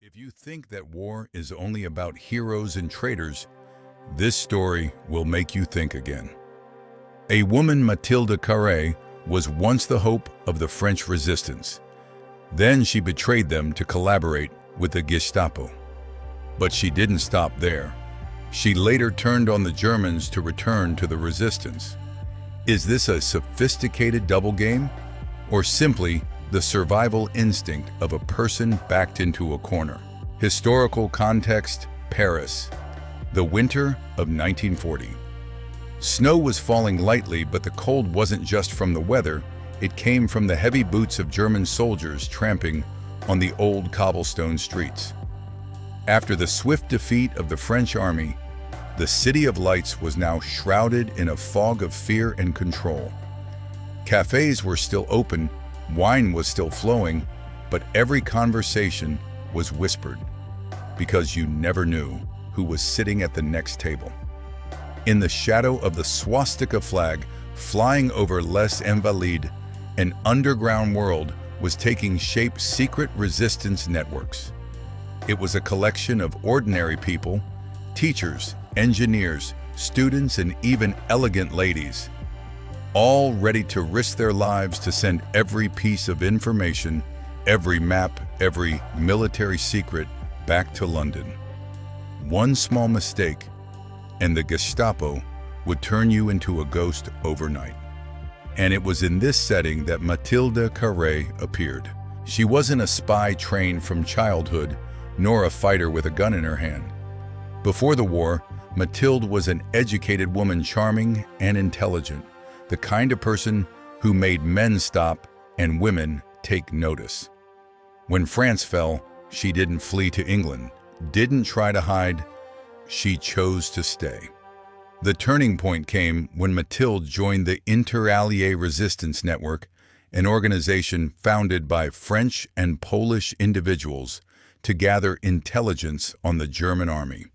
If you think that war is only about heroes and traitors, this story will make you think again. A woman, Mathilde Carré, was once the hope of the French resistance. Then she betrayed them to collaborate with the Gestapo. But she didn't stop there. She later turned on the Germans to return to the resistance. Is this a sophisticated double game, or simply the survival instinct of a person backed into a corner? Historical context: Paris, the winter of 1940. Snow was falling lightly, but the cold wasn't just from the weather, it came from the heavy boots of German soldiers tramping on the old cobblestone streets. After the swift defeat of the French army, the City of Lights was now shrouded in a fog of fear and control. Cafes were still open, wine was still flowing, but every conversation was whispered, because you never knew who was sitting at the next table. In the shadow of the swastika flag flying over Les Invalides, an underground world was taking shape. Secret resistance networks. It was a collection of ordinary people, teachers, engineers, students, and even elegant ladies, all ready to risk their lives to send every piece of information, every map, every military secret back to London. One small mistake, and the Gestapo would turn you into a ghost overnight. And it was in this setting that Mathilde Carré appeared. She wasn't a spy trained from childhood, nor a fighter with a gun in her hand. Before the war, Mathilde was an educated woman, charming and intelligent, the kind of person who made men stop and women take notice. When France fell, she didn't flee to England, didn't try to hide, she chose to stay. The turning point came when Mathilde joined the Inter-Allié Resistance Network, an organization founded by French and Polish individuals to gather intelligence on the German army.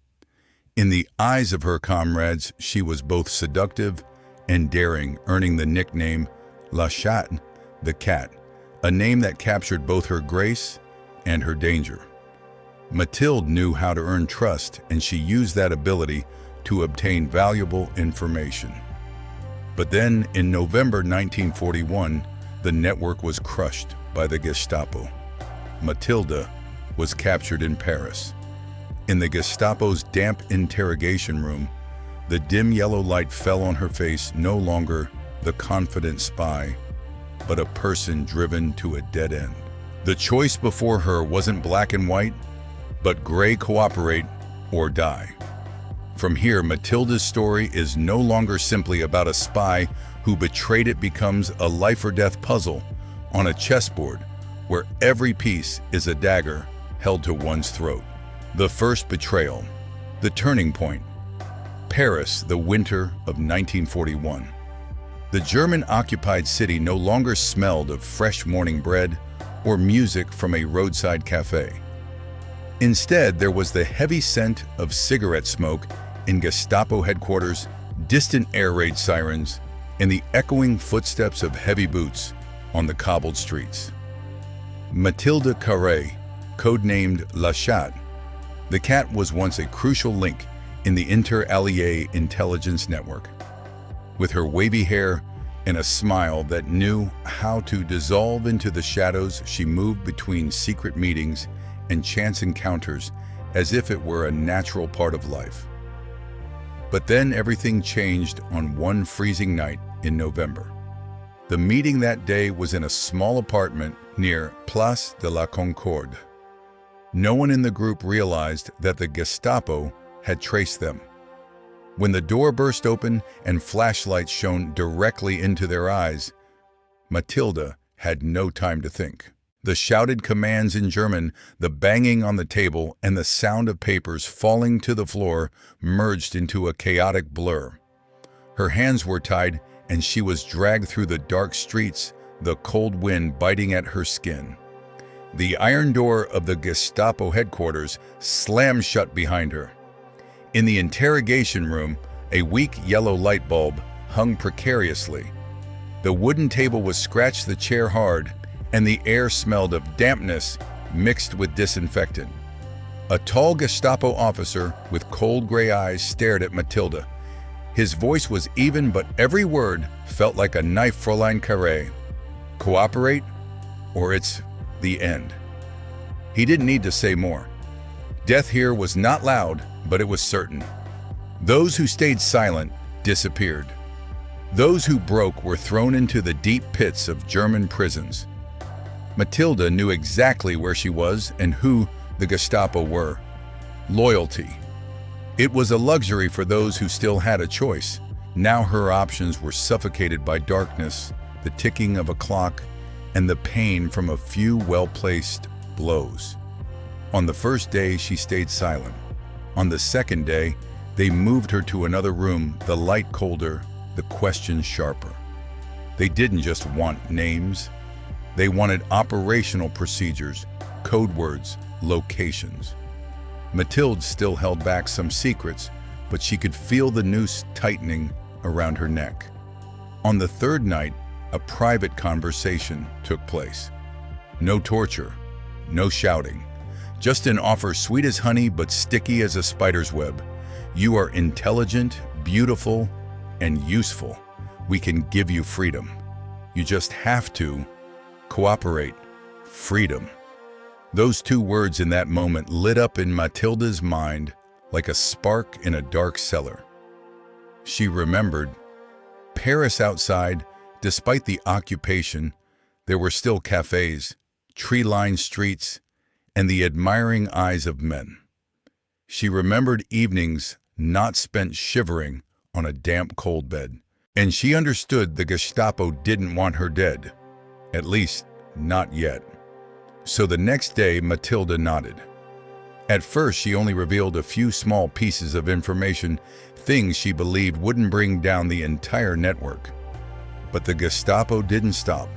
In the eyes of her comrades, she was both seductive and daring, earning the nickname La Chatte, the cat, a name that captured both her grace and her danger. Mathilde knew how to earn trust, and she used that ability to obtain valuable information. But then, in November 1941, the network was crushed by the Gestapo. Mathilde was captured in Paris. In the Gestapo's damp interrogation room, the dim yellow light fell on her face, no longer the confident spy, but a person driven to a dead end. The choice before her wasn't black and white, but gray: cooperate or die. From here, Mathilde's story is no longer simply about a spy who betrayed. It becomes a life-or-death puzzle on a chessboard where every piece is a dagger held to one's throat. The first betrayal. The turning point. Paris, the winter of 1941. The German-occupied city no longer smelled of fresh morning bread or music from a roadside cafe. Instead, there was the heavy scent of cigarette smoke in Gestapo headquarters, distant air raid sirens, and the echoing footsteps of heavy boots on the cobbled streets. Mathilde Carré, codenamed La Chatte, the cat, was once a crucial link in the Inter-Allié intelligence network. With her wavy hair and a smile that knew how to dissolve into the shadows, she moved between secret meetings and chance encounters as if it were a natural part of life. But then everything changed on one freezing night in November. The meeting that day was in a small apartment near Place de la Concorde. No one in the group realized that the Gestapo had traced them. When the door burst open and flashlights shone directly into their eyes, Mathilde had no time to think. The shouted commands in German, the banging on the table, and the sound of papers falling to the floor merged into a chaotic blur. Her hands were tied, and she was dragged through the dark streets, the cold wind biting at her skin. The iron door of the Gestapo headquarters slammed shut behind her. In the interrogation room, a weak yellow light bulb hung precariously. The wooden table was scratched, the chair hard, and the air smelled of dampness mixed with disinfectant. A tall Gestapo officer with cold gray eyes stared at Mathilde. His voice was even, but every word felt like a knife. Fräulein Carré. Cooperate, or it's the end. He didn't need to say more. Death here was not loud, but it was certain. Those who stayed silent disappeared. Those who broke were thrown into the deep pits of German prisons. Mathilde knew exactly where she was and who the Gestapo were. Loyalty. It was a luxury for those who still had a choice. Now her options were suffocated by darkness, the ticking of a clock, and the pain from a few well-placed blows. On the first day, she stayed silent. On the second day, they moved her to another room, the light colder, the questions sharper. They didn't just want names. They wanted operational procedures, code words, locations. Mathilde still held back some secrets, but she could feel the noose tightening around her neck. On the third night, a private conversation took place. No torture, no shouting, just an offer sweet as honey but sticky as a spider's web. You are intelligent, beautiful, and useful. We can give you freedom. You just have to cooperate. Freedom. Those two words in that moment lit up in Mathilde's mind like a spark in a dark cellar. She remembered Paris outside. Despite the occupation, there were still cafes, tree-lined streets, and the admiring eyes of men. She remembered evenings not spent shivering on a damp, cold bed. And she understood the Gestapo didn't want her dead. At least, not yet. So the next day, Mathilde nodded. At first, she only revealed a few small pieces of information, things she believed wouldn't bring down the entire network. But the Gestapo didn't stop.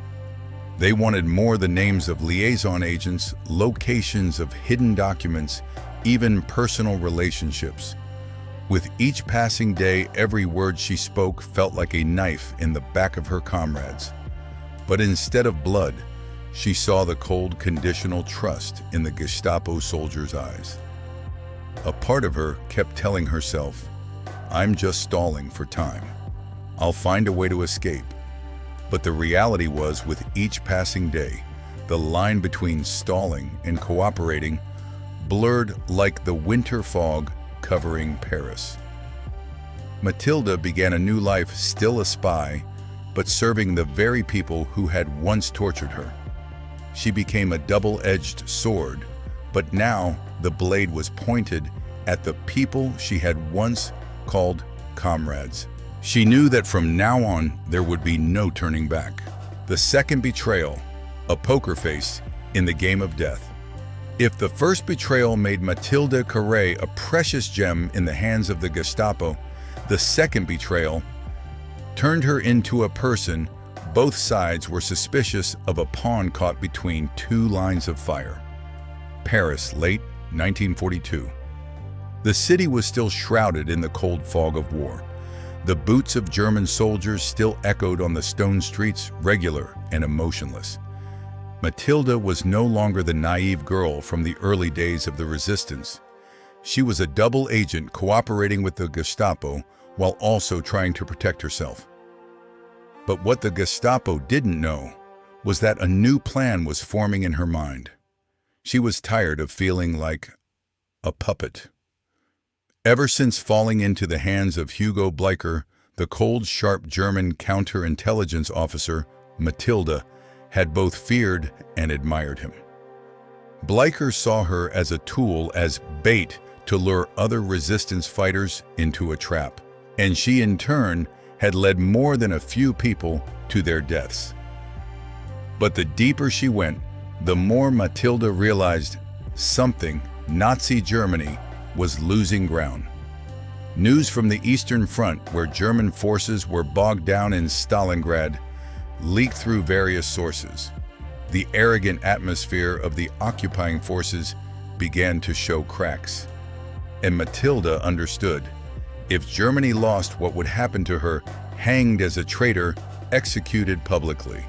They wanted more: the names of liaison agents, locations of hidden documents, even personal relationships. With each passing day, every word she spoke felt like a knife in the back of her comrades. But instead of blood, she saw the cold, conditional trust in the Gestapo soldier's eyes. A part of her kept telling herself, "I'm just stalling for time. I'll find a way to escape." But the reality was, with each passing day, the line between stalling and cooperating blurred like the winter fog covering Paris. Mathilde began a new life, still a spy, but serving the very people who had once tortured her. She became a double-edged sword, but now the blade was pointed at the people she had once called comrades. She knew that from now on there would be no turning back. The second betrayal, a poker face in the game of death. If the first betrayal made Mathilde Carré a precious gem in the hands of the Gestapo, the second betrayal turned her into a person both sides were suspicious of, a pawn caught between two lines of fire. Paris, late 1942. The city was still shrouded in the cold fog of war. The boots of German soldiers still echoed on the stone streets, regular and emotionless. Mathilde was no longer the naive girl from the early days of the resistance. She was a double agent cooperating with the Gestapo while also trying to protect herself. But what the Gestapo didn't know was that a new plan was forming in her mind. She was tired of feeling like a puppet. Ever since falling into the hands of Hugo Bleicher, the cold, sharp German counterintelligence officer, Mathilde had both feared and admired him. Bleicher saw her as a tool, as bait to lure other resistance fighters into a trap. And she, in turn, had led more than a few people to their deaths. But the deeper she went, the more Mathilde realized something: Nazi Germany was losing ground. News from the Eastern Front, where German forces were bogged down in Stalingrad, leaked through various sources. The arrogant atmosphere of the occupying forces began to show cracks. And Mathilde understood. If Germany lost, what would happen to her? Hanged as a traitor, executed publicly.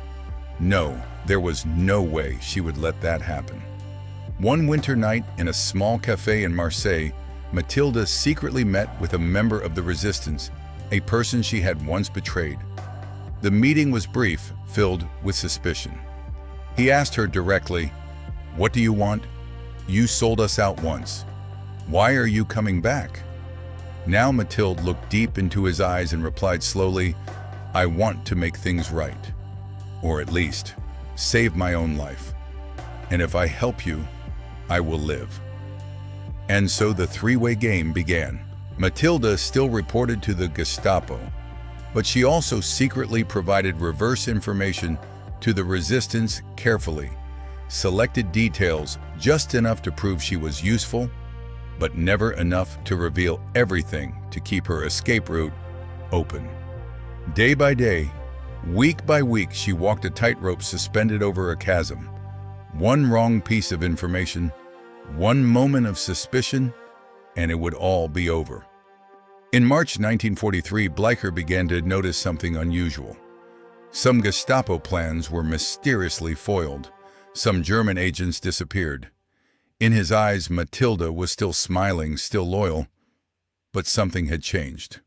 No, there was no way she would let that happen. One winter night in a small cafe in Marseille, Mathilde secretly met with a member of the resistance, a person she had once betrayed. The meeting was brief, filled with suspicion. He asked her directly, "What do you want? You sold us out once. Why are you coming back?" Now Mathilde looked deep into his eyes and replied slowly, "I want to make things right. Or at least, save my own life. And if I help you, I will live." And so the three-way game began. Mathilde still reported to the Gestapo, but she also secretly provided reverse information to the resistance carefully, selected details just enough to prove she was useful, but never enough to reveal everything to keep her escape route open. Day by day, week by week, she walked a tightrope suspended over a chasm. One wrong piece of information, one moment of suspicion, and it would all be over. In March 1943, Bleicher began to notice something unusual. Some Gestapo plans were mysteriously foiled. Some German agents disappeared. In his eyes, Mathilde was still smiling, still loyal, but something had changed.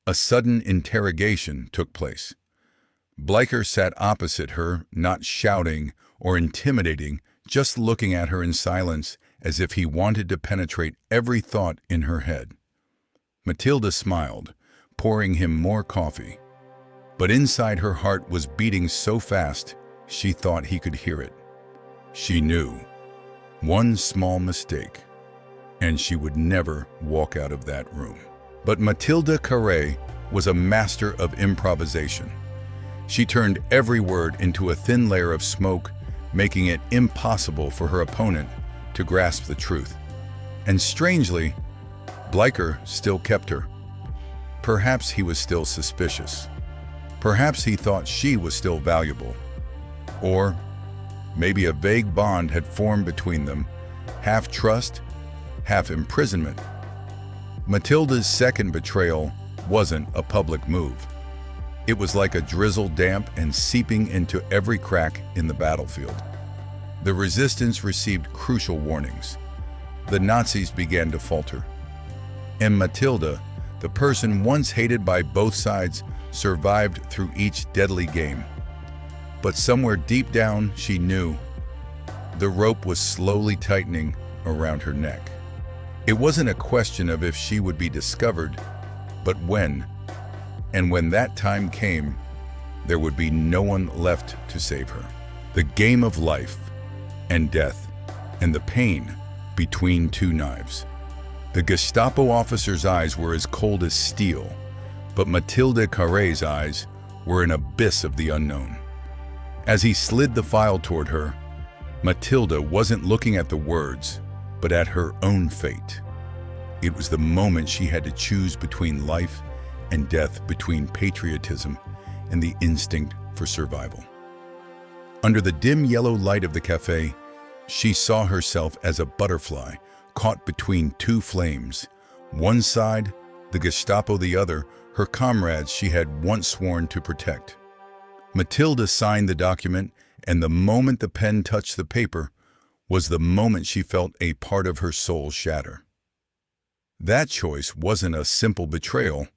A sudden interrogation took place. Bleicher sat opposite her, not shouting or intimidating, just looking at her in silence as if he wanted to penetrate every thought in her head. Mathilde smiled, pouring him more coffee. But inside her heart was beating so fast, she thought he could hear it. She knew. One small mistake, and she would never walk out of that room. But Mathilde Carré was a master of improvisation. She turned every word into a thin layer of smoke, making it impossible for her opponent to grasp the truth. And strangely, Bleicher still kept her. Perhaps he was still suspicious. Perhaps he thought she was still valuable. Or maybe a vague bond had formed between them, half trust, half imprisonment. Mathilde's second betrayal wasn't a public move. It was like a drizzle, damp and seeping into every crack in the battlefield. The resistance received crucial warnings. The Nazis began to falter. And Mathilde, the person once hated by both sides, survived through each deadly game. But somewhere deep down, she knew the rope was slowly tightening around her neck. It wasn't a question of if she would be discovered, but when. And when that time came, there would be no one left to save her. The game of life and death, and the pain between two knives. The Gestapo officer's eyes were as cold as steel, but Mathilde Carré's eyes were an abyss of the unknown. As he slid the file toward her, Mathilde wasn't looking at the words, but at her own fate. It was the moment she had to choose between life and death, between patriotism and the instinct for survival. Under the dim yellow light of the cafe, she saw herself as a butterfly caught between two flames. One side, the Gestapo; the other, her comrades she had once sworn to protect. Mathilde signed the document, and the moment the pen touched the paper was the moment she felt a part of her soul shatter. That choice wasn't a simple betrayal,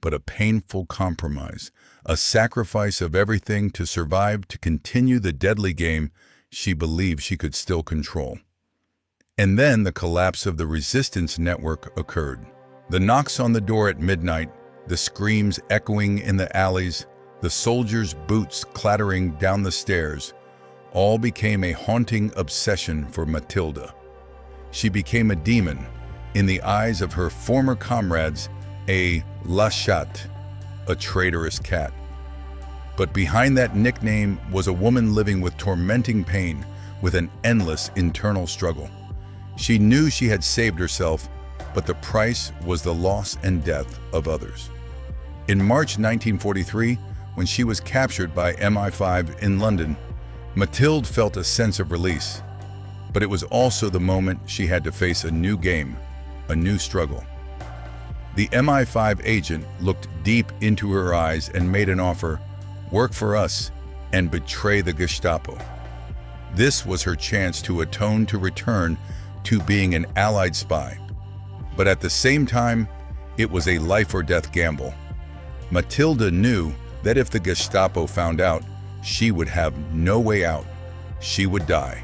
but a painful compromise, a sacrifice of everything to survive, to continue the deadly game she believed she could still control. And then the collapse of the resistance network occurred. The knocks on the door at midnight, the screams echoing in the alleys, the soldiers' boots clattering down the stairs, all became a haunting obsession for Mathilde. She became a demon in the eyes of her former comrades, a la Chatte, a traitorous cat. But behind that nickname was a woman living with tormenting pain, with an endless internal struggle. She knew she had saved herself, but the price was the loss and death of others. In March 1943, when she was captured by MI5 in London, Mathilde felt a sense of release. But it was also the moment she had to face a new game, a new struggle. The MI5 agent looked deep into her eyes and made an offer: work for us and betray the Gestapo. This was her chance to atone to return to being an Allied spy. But at the same time, it was a life-or-death gamble. Mathilde knew that if the Gestapo found out, she would have no way out. She would die.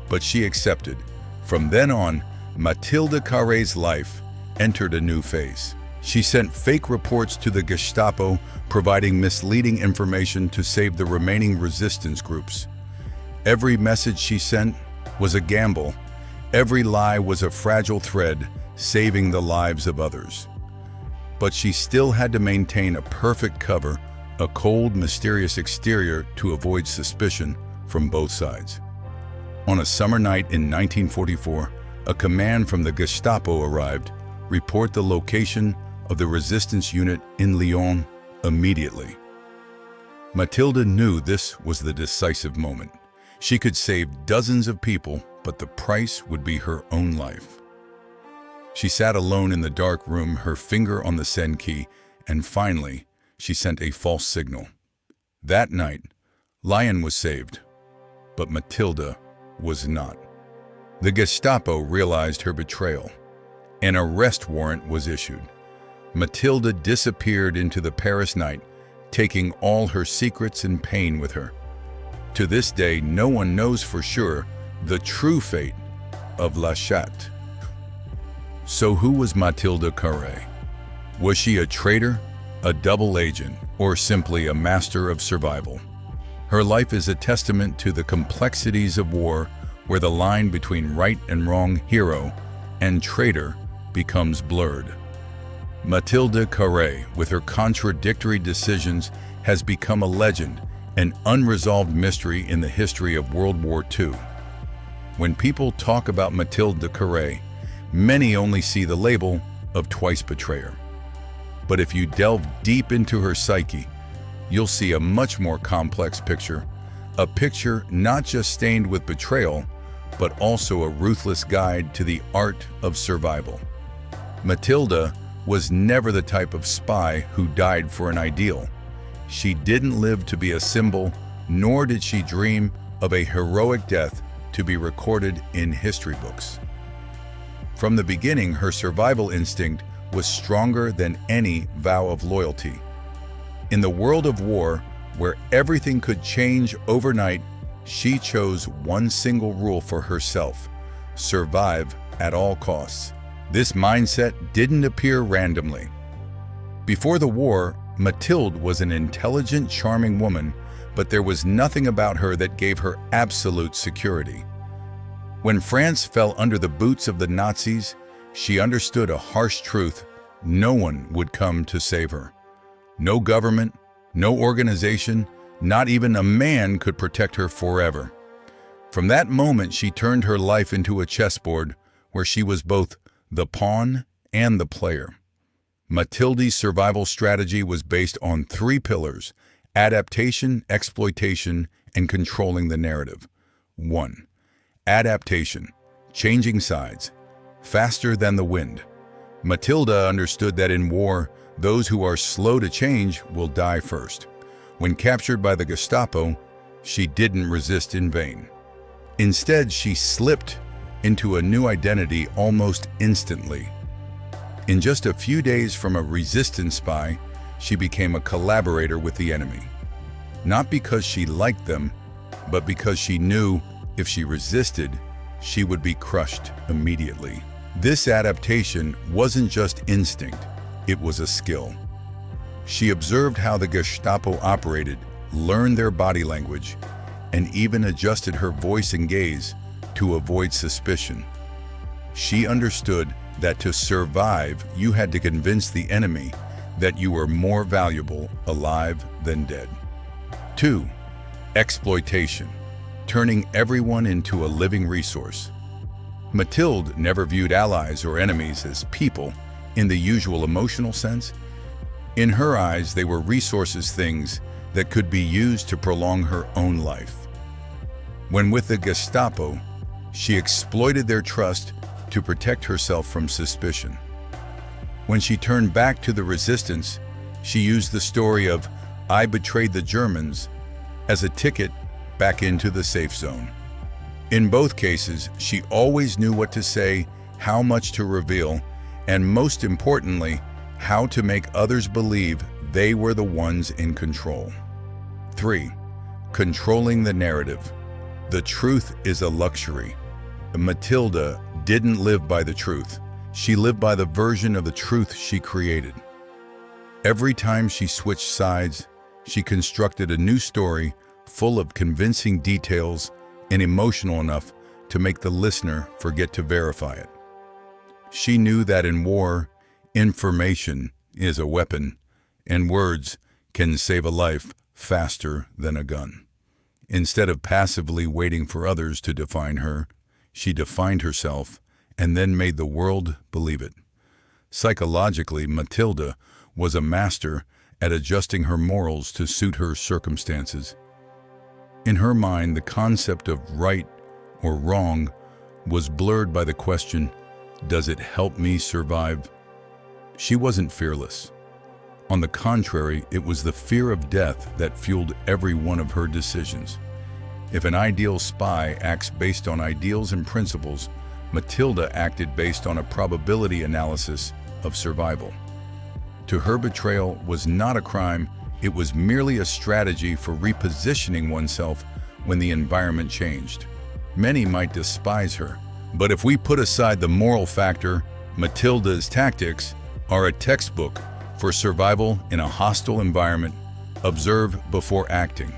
But she accepted. From then on, Mathilde Carré's life entered a new phase. She sent fake reports to the Gestapo, providing misleading information to save the remaining resistance groups. Every message she sent was a gamble. Every lie was a fragile thread, saving the lives of others. But she still had to maintain a perfect cover, a cold, mysterious exterior to avoid suspicion from both sides. On a summer night in 1944, a command from the Gestapo arrived. Report the location of the resistance unit in Lyon immediately. Mathilde knew this was the decisive moment. She could save dozens of people, but the price would be her own life. She sat alone in the dark room, her finger on the send key, and finally, she sent a false signal. That night, Lyon was saved, but Mathilde was not. The Gestapo realized her betrayal. An arrest warrant was issued. Mathilde disappeared into the Paris night, taking all her secrets and pain with her. To this day, no one knows for sure the true fate of La Chatte. So who was Mathilde Carré? Was she a traitor, a double agent, or simply a master of survival? Her life is a testament to the complexities of war, where the line between right and wrong, hero and traitor, becomes blurred. Mathilde Carré, with her contradictory decisions, has become a legend, an unresolved mystery in the history of World War II. When people talk about Mathilde Carré, many only see the label of twice betrayer. But if you delve deep into her psyche, you'll see a much more complex picture, a picture not just stained with betrayal, but also a ruthless guide to the art of survival. Mathilde was never the type of spy who died for an ideal. She didn't live to be a symbol, nor did she dream of a heroic death to be recorded in history books. From the beginning, her survival instinct was stronger than any vow of loyalty. In the world of war, where everything could change overnight, she chose one single rule for herself: survive at all costs. This mindset didn't appear randomly. Before the war, Mathilde was an intelligent, charming woman, but there was nothing about her that gave her absolute security. When France fell under the boots of the Nazis, she understood a harsh truth: no one would come to save her. No government, no organization, not even a man could protect her forever. From that moment, she turned her life into a chessboard where she was both the pawn and the player. Mathilde's survival strategy was based on three pillars: adaptation, exploitation, and controlling the narrative. 1. Adaptation, changing sides, faster than the wind. Mathilde understood that in war, those who are slow to change will die first. When captured by the Gestapo, she didn't resist in vain. Instead, she slipped into a new identity almost instantly. In just a few days from a resistance spy, she became a collaborator with the enemy. Not because she liked them, but because she knew if she resisted, she would be crushed immediately. This adaptation wasn't just instinct, it was a skill. She observed how the Gestapo operated, learned their body language, and even adjusted her voice and gaze to avoid suspicion. She understood that to survive, you had to convince the enemy that you were more valuable alive than dead. 2. Exploitation, turning everyone into a living resource. Mathilde never viewed allies or enemies as people in the usual emotional sense. In her eyes, they were resources, things that could be used to prolong her own life. When with the Gestapo, she exploited their trust to protect herself from suspicion. When she turned back to the resistance, she used the story of "I betrayed the Germans" as a ticket back into the safe zone. In both cases, she always knew what to say, how much to reveal, and most importantly, how to make others believe they were the ones in control. 3. Controlling the narrative. The truth is a luxury. Mathilde didn't live by the truth. She lived by the version of the truth she created. Every time she switched sides, she constructed a new story full of convincing details and emotional enough to make the listener forget to verify it. She knew that in war, information is a weapon, and words can save a life faster than a gun. Instead of passively waiting for others to define her, she defined herself and then made the world believe it. Psychologically, Mathilde was a master at adjusting her morals to suit her circumstances. In her mind, the concept of right or wrong was blurred by the question, does it help me survive? She wasn't fearless. On the contrary, it was the fear of death that fueled every one of her decisions. If an ideal spy acts based on ideals and principles, Mathilde acted based on a probability analysis of survival. To her, betrayal was not a crime, it was merely a strategy for repositioning oneself when the environment changed. Many might despise her, but if we put aside the moral factor, Mathilde's tactics are a textbook for survival in a hostile environment. Observe before acting.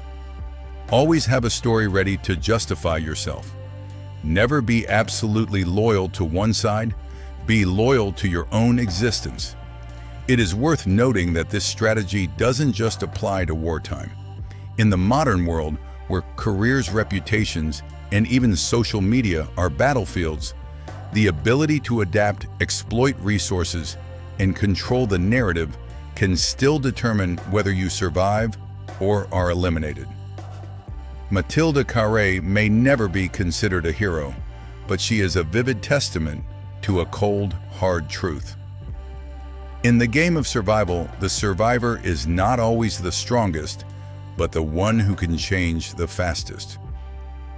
Always have a story ready to justify yourself. Never be absolutely loyal to one side. Be loyal to your own existence. It is worth noting that this strategy doesn't just apply to wartime. In the modern world, where careers, reputations, and even social media are battlefields, the ability to adapt, exploit resources, and control the narrative can still determine whether you survive or are eliminated. Mathilde Carré may never be considered a hero, but she is a vivid testament to a cold, hard truth. In the game of survival, the survivor is not always the strongest, but the one who can change the fastest.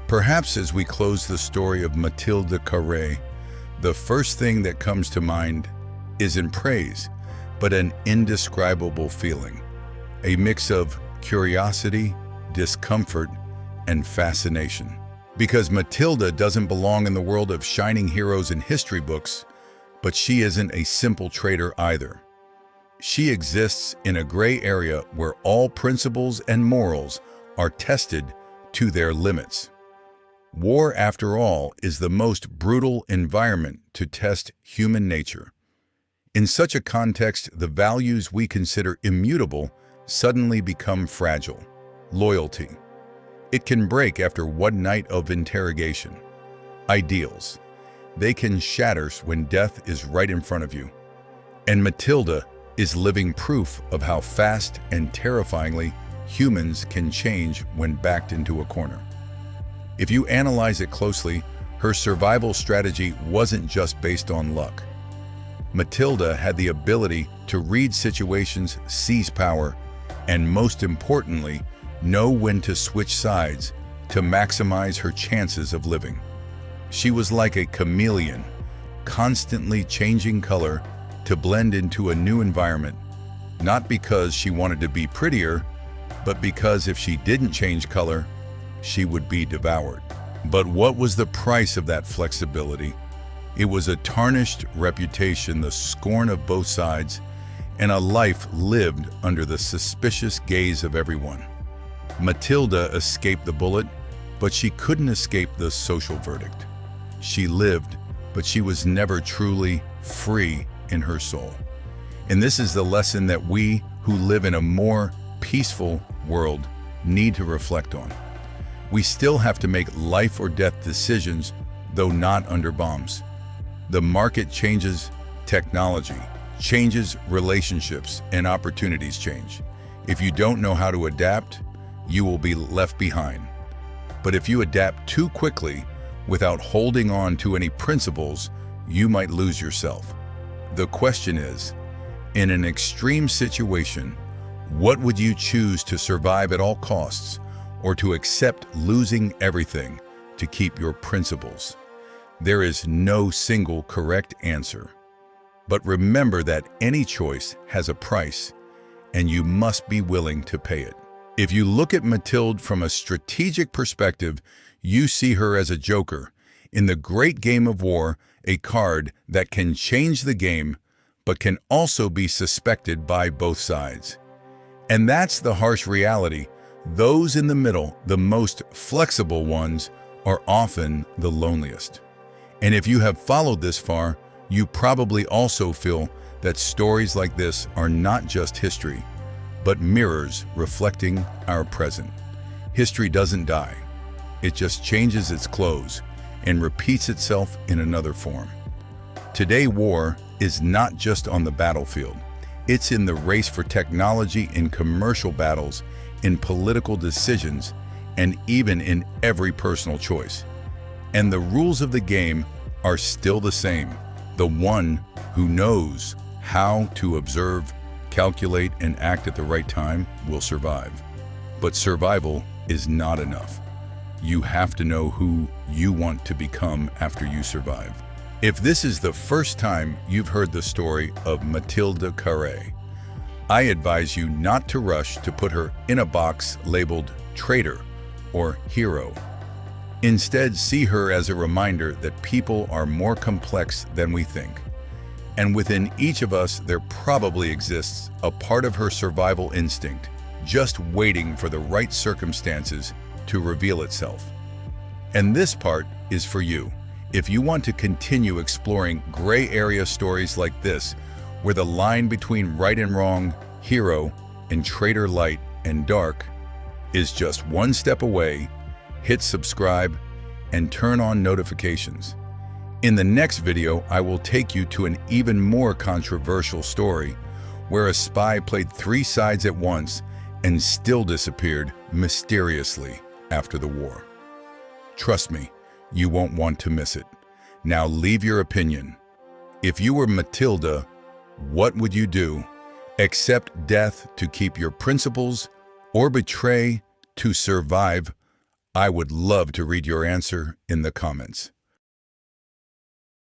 Perhaps as we close the story of Mathilde Carré, the first thing that comes to mind isn't praise, but an indescribable feeling, a mix of curiosity, discomfort, and fascination. Because Mathilde doesn't belong in the world of shining heroes in history books, but she isn't a simple traitor either. She exists in a gray area where all principles and morals are tested to their limits. War, after all, is the most brutal environment to test human nature. In such a context, the values we consider immutable suddenly become fragile. Loyalty. It can break after one night of interrogation. Ideals. They can shatter when death is right in front of you. And Mathilde is living proof of how fast and terrifyingly humans can change when backed into a corner. If you analyze it closely, her survival strategy wasn't just based on luck. Mathilde had the ability to read situations, seize power, and most importantly, know when to switch sides to maximize her chances of living. She was like a chameleon, constantly changing color to blend into a new environment, not because she wanted to be prettier, but because if she didn't change color, she would be devoured. But what was the price of that flexibility? It was a tarnished reputation, the scorn of both sides, and a life lived under the suspicious gaze of everyone. Mathilde escaped the bullet, but she couldn't escape the social verdict. She lived, but she was never truly free in her soul. And this is the lesson that we who live in a more peaceful world need to reflect on. We still have to make life or death decisions, though not under bombs. The market changes, technology changes, relationships and opportunities change. If you don't know how to adapt, you will be left behind. But if you adapt too quickly without holding on to any principles, you might lose yourself. The question is, in an extreme situation, what would you choose to survive at all costs, or to accept losing everything to keep your principles. There is no single correct answer. But remember that any choice has a price, and you must be willing to pay it. If you look at Mathilde from a strategic perspective, you see her as a joker in the great game of war, a card that can change the game, but can also be suspected by both sides. And that's the harsh reality. Those in the middle, the most flexible ones, are often the loneliest. And if you have followed this far, you probably also feel that stories like this are not just history, but mirrors reflecting our present. History doesn't die. It just changes its clothes and repeats itself in another form. Today, war is not just on the battlefield. It's in the race for technology, in commercial battles, in political decisions, and even in every personal choice. And the rules of the game are still the same. The one who knows how to observe, calculate, and act at the right time will survive. But survival is not enough. You have to know who you want to become after you survive. If this is the first time you've heard the story of Mathilde Carré, I advise you not to rush to put her in a box labeled traitor or hero. Instead, see her as a reminder that people are more complex than we think. And within each of us, there probably exists a part of her survival instinct, just waiting for the right circumstances to reveal itself. And this part is for you. If you want to continue exploring gray area stories like this, where the line between right and wrong, hero and traitor, light and dark, is just one step away, hit subscribe and turn on notifications. In the next video, I will take you to an even more controversial story where a spy played 3 sides at once and still disappeared mysteriously after the war. Trust me, you won't want to miss it. Now leave your opinion. If you were Mathilde, what would you do? Accept death to keep your principles or betray to survive? I would love to read your answer in the comments.